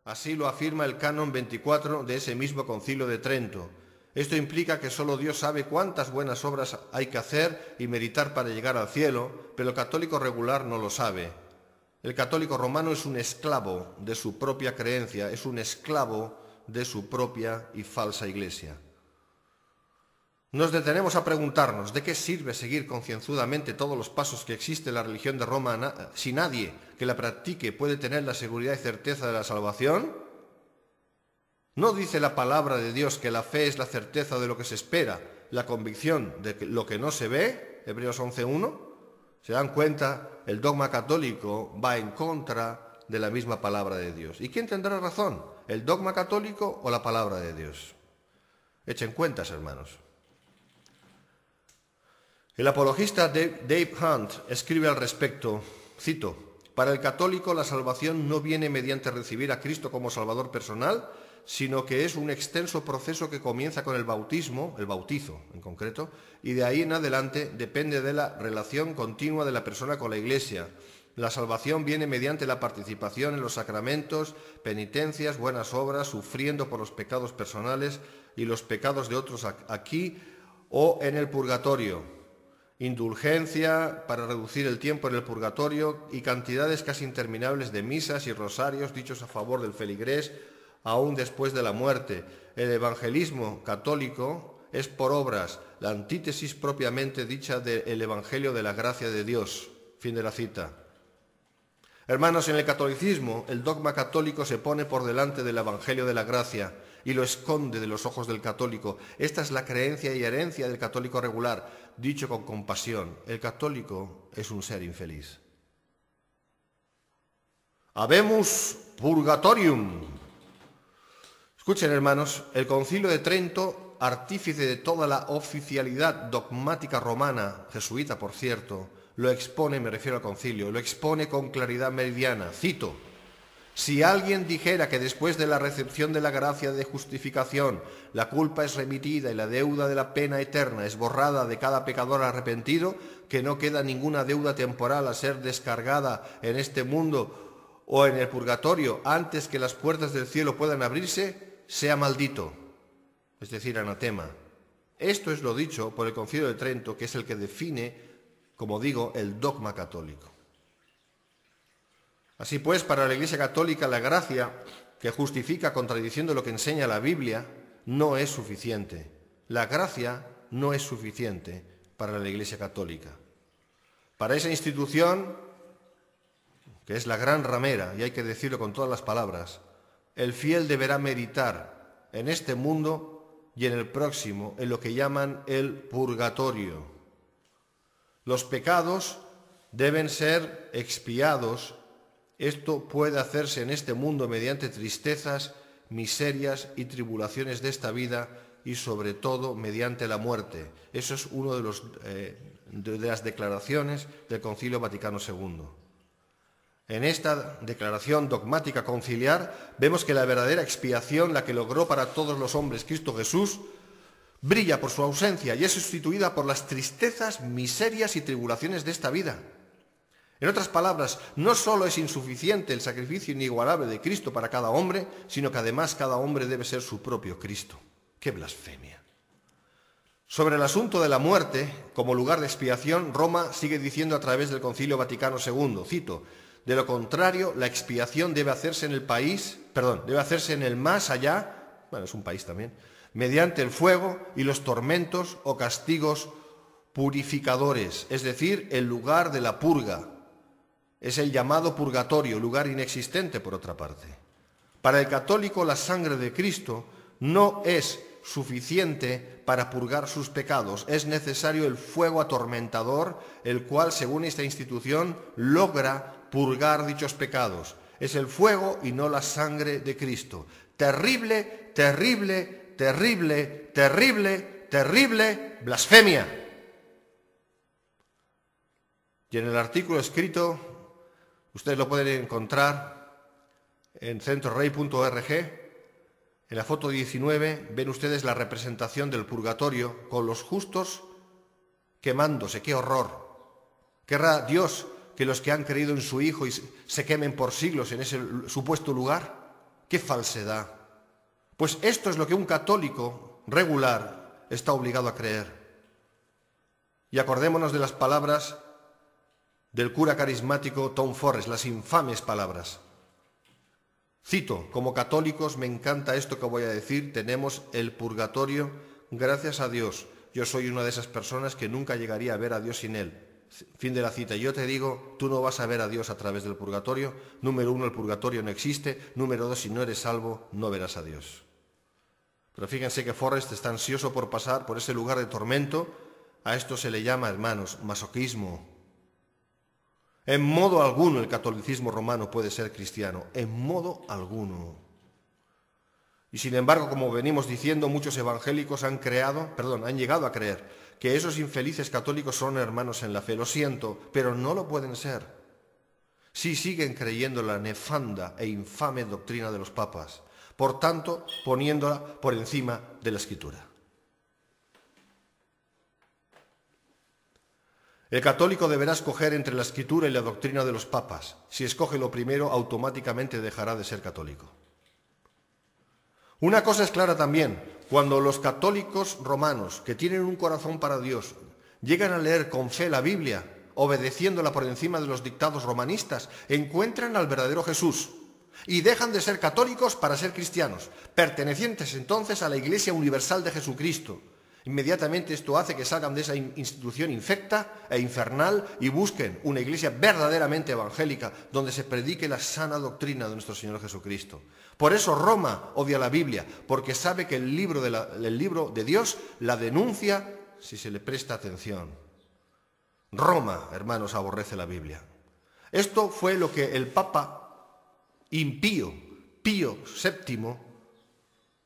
Así lo afirma el Canon 24 de ese mismo Concilio de Trento. Esto implica que solo Dios sabe cuántas buenas obras hay que hacer y meditar para llegar al cielo, pero el católico regular no lo sabe. El católico romano es un esclavo de su propia creencia, es un esclavo de su propia y falsa iglesia. Nos detenemos a preguntarnos ¿de qué sirve seguir concienzudamente todos los pasos que existe en la religión de Roma si nadie que la practique puede tener la seguridad y certeza de la salvación? ¿No dice la palabra de Dios que la fe es la certeza de lo que se espera, la convicción de lo que no se ve? Hebreos 11:1. ¿Se dan cuenta? El dogma católico va en contra de la misma palabra de Dios. ¿Y quién tendrá razón? ¿El dogma católico o la palabra de Dios? Echen cuentas, hermanos. El apologista Dave Hunt escribe al respecto, cito, «Para el católico la salvación no viene mediante recibir a Cristo como Salvador personal, sino que es un extenso proceso que comienza con el bautismo, el bautizo en concreto, y de ahí en adelante depende de la relación continua de la persona con la Iglesia. La salvación viene mediante la participación en los sacramentos, penitencias, buenas obras, sufriendo por los pecados personales y los pecados de otros aquí o en el purgatorio. Indulgencia para reducir el tiempo en el purgatorio y cantidades casi interminables de misas y rosarios dichos a favor del feligrés, aún después de la muerte. El evangelismo católico es por obras, la antítesis propiamente dicha del evangelio de la gracia de Dios». Fin de la cita. Hermanos, en el catolicismo, el dogma católico se pone por delante del evangelio de la gracia y lo esconde de los ojos del católico. Esta es la creencia y herencia del católico regular, dicho con compasión. El católico es un ser infeliz. Habemus purgatorium. Escuchen, hermanos, el Concilio de Trento, artífice de toda la oficialidad dogmática romana, jesuita por cierto, lo expone, me refiero al concilio, lo expone con claridad meridiana. Cito, «Si alguien dijera que después de la recepción de la gracia de justificación la culpa es remitida y la deuda de la pena eterna es borrada de cada pecador arrepentido, que no queda ninguna deuda temporal a ser descargada en este mundo o en el purgatorio antes que las puertas del cielo puedan abrirse, sea maldito», es decir, anatema. Esto es lo dicho por el Concilio de Trento, que es el que define, como digo, el dogma católico. Así pues, para la Iglesia católica la gracia que justifica contradiciendo lo que enseña la Biblia no es suficiente. La gracia no es suficiente para la Iglesia católica. Para esa institución, que es la gran ramera, y hay que decirlo con todas las palabras, el fiel deberá meditar en este mundo y en el próximo en lo que llaman el purgatorio. Los pecados deben ser expiados. Esto puede hacerse en este mundo mediante tristezas, miserias y tribulaciones de esta vida y sobre todo mediante la muerte. Eso es uno de las declaraciones del Concilio Vaticano II. En esta declaración dogmática conciliar vemos que la verdadera expiación, la que logró para todos los hombres Cristo Jesús, brilla por su ausencia y es sustituida por las tristezas, miserias y tribulaciones de esta vida. En otras palabras, no solo es insuficiente el sacrificio inigualable de Cristo para cada hombre, sino que además cada hombre debe ser su propio Cristo. ¡Qué blasfemia! Sobre el asunto de la muerte, como lugar de expiación, Roma sigue diciendo a través del Concilio Vaticano II, cito, «De lo contrario, la expiación debe hacerse en el más allá», bueno, es un país también, «mediante el fuego y los tormentos o castigos purificadores, es decir, el lugar de la purga». Es el llamado purgatorio, lugar inexistente por otra parte. Para el católico la sangre de Cristo no es suficiente para purgar sus pecados. Es necesario el fuego atormentador, el cual, según esta institución, logra purgar dichos pecados. Es el fuego y no la sangre de Cristo. Terrible, terrible, terrible, terrible, terrible blasfemia. Y en el artículo escrito, ustedes lo pueden encontrar en centrorey.org. En la foto 19 ven ustedes la representación del purgatorio con los justos quemándose. ¡Qué horror! ¿Querrá Dios que los que han creído en su Hijo se quemen por siglos en ese supuesto lugar? ¡Qué falsedad! Pues esto es lo que un católico regular está obligado a creer. Y acordémonos de las palabras del cura carismático Tom Forrest, las infames palabras. Cito, como católicos me encanta esto que voy a decir, tenemos el purgatorio, gracias a Dios. Yo soy una de esas personas que nunca llegaría a ver a Dios sin Él. Fin de la cita. Yo te digo, tú no vas a ver a Dios a través del purgatorio. Número 1, el purgatorio no existe. Número 2, si no eres salvo, no verás a Dios. Pero fíjense que Forrest está ansioso por pasar por ese lugar de tormento. A esto se le llama, hermanos, masoquismo. En modo alguno el catolicismo romano puede ser cristiano. En modo alguno. Y sin embargo, como venimos diciendo, muchos evangélicos han llegado a creer que esos infelices católicos son hermanos en la fe. Lo siento, pero no lo pueden ser. Sí siguen creyendo la nefanda e infame doctrina de los papas, por tanto, poniéndola por encima de la Escritura. El católico deberá escoger entre la Escritura y la doctrina de los papas. Si escoge lo primero, automáticamente dejará de ser católico. Una cosa es clara también, cuando los católicos romanos, que tienen un corazón para Dios, llegan a leer con fe la Biblia, obedeciéndola por encima de los dictados romanistas, encuentran al verdadero Jesús y dejan de ser católicos para ser cristianos, pertenecientes entonces a la Iglesia Universal de Jesucristo. Inmediatamente esto hace que salgan de esa institución infecta e infernal y busquen una iglesia verdaderamente evangélica donde se predique la sana doctrina de nuestro Señor Jesucristo. Por eso Roma odia la Biblia, porque sabe que el libro de Dios la denuncia si se le presta atención. Roma, hermanos, aborrece la Biblia. Esto fue lo que el Papa impío, Pío VII,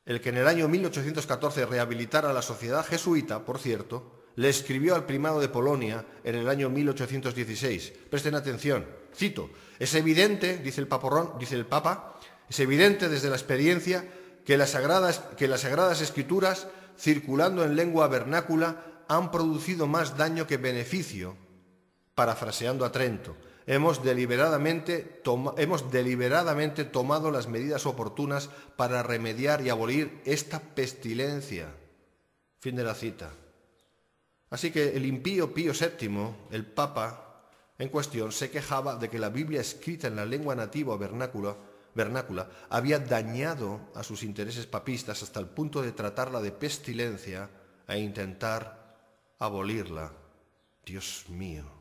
el que en el año 1814 rehabilitara a la sociedad jesuita, por cierto, le escribió al primado de Polonia en el año 1816. Presten atención, cito, es evidente, dice el Papa, es evidente desde la experiencia que las sagradas escrituras, circulando en lengua vernácula, han producido más daño que beneficio. Parafraseando a Trento, hemos deliberadamente tomado las medidas oportunas para remediar y abolir esta pestilencia. Fin de la cita. Así que el impío Pío VII, el Papa en cuestión, se quejaba de que la Biblia escrita en la lengua nativa o vernácula había dañado a sus intereses papistas hasta el punto de tratarla de pestilencia e intentar abolirla. Dios mío.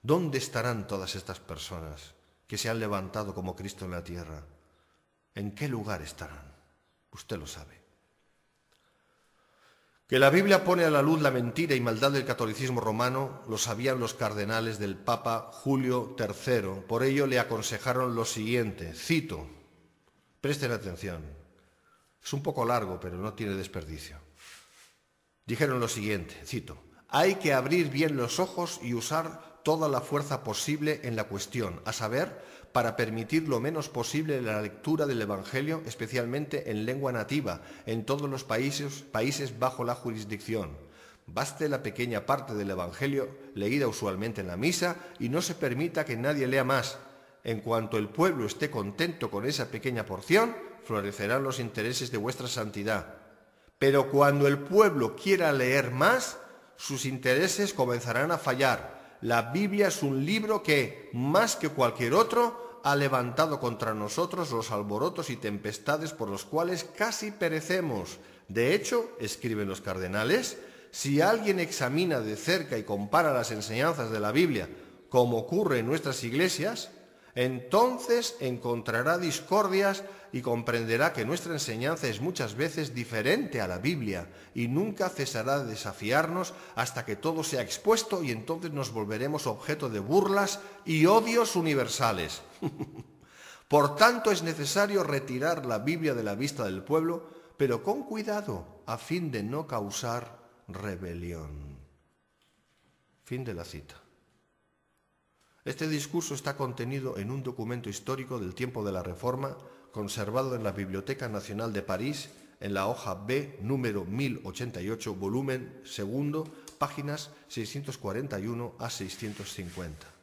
¿Dónde estarán todas estas personas que se han levantado como Cristo en la tierra? ¿En qué lugar estarán? Usted lo sabe. Que la Biblia pone a la luz la mentira y maldad del catolicismo romano lo sabían los cardenales del Papa Julio III. Por ello le aconsejaron lo siguiente, cito, presten atención, es un poco largo pero no tiene desperdicio. Dijeron lo siguiente, cito, hay que abrir bien los ojos y usar toda la fuerza posible en la cuestión, a saber, para permitir lo menos posible la lectura del Evangelio, especialmente en lengua nativa, en todos los países bajo la jurisdicción. Baste la pequeña parte del Evangelio leída usualmente en la misa y no se permita que nadie lea más. En cuanto el pueblo esté contento con esa pequeña porción, florecerán los intereses de vuestra santidad. Pero cuando el pueblo quiera leer más, sus intereses comenzarán a fallar. La Biblia es un libro que, más que cualquier otro, ha levantado contra nosotros los alborotos y tempestades por los cuales casi perecemos. De hecho, escriben los cardenales, si alguien examina de cerca y compara las enseñanzas de la Biblia, como ocurre en nuestras iglesias, entonces encontrará discordias y comprenderá que nuestra enseñanza es muchas veces diferente a la Biblia y nunca cesará de desafiarnos hasta que todo sea expuesto y entonces nos volveremos objeto de burlas y odios universales. Por tanto, es necesario retirar la Biblia de la vista del pueblo, pero con cuidado, a fin de no causar rebelión. Fin de la cita. Este discurso está contenido en un documento histórico del tiempo de la Reforma, conservado en la Biblioteca Nacional de París, en la hoja B, número 1088, volumen 2, páginas 641 a 650.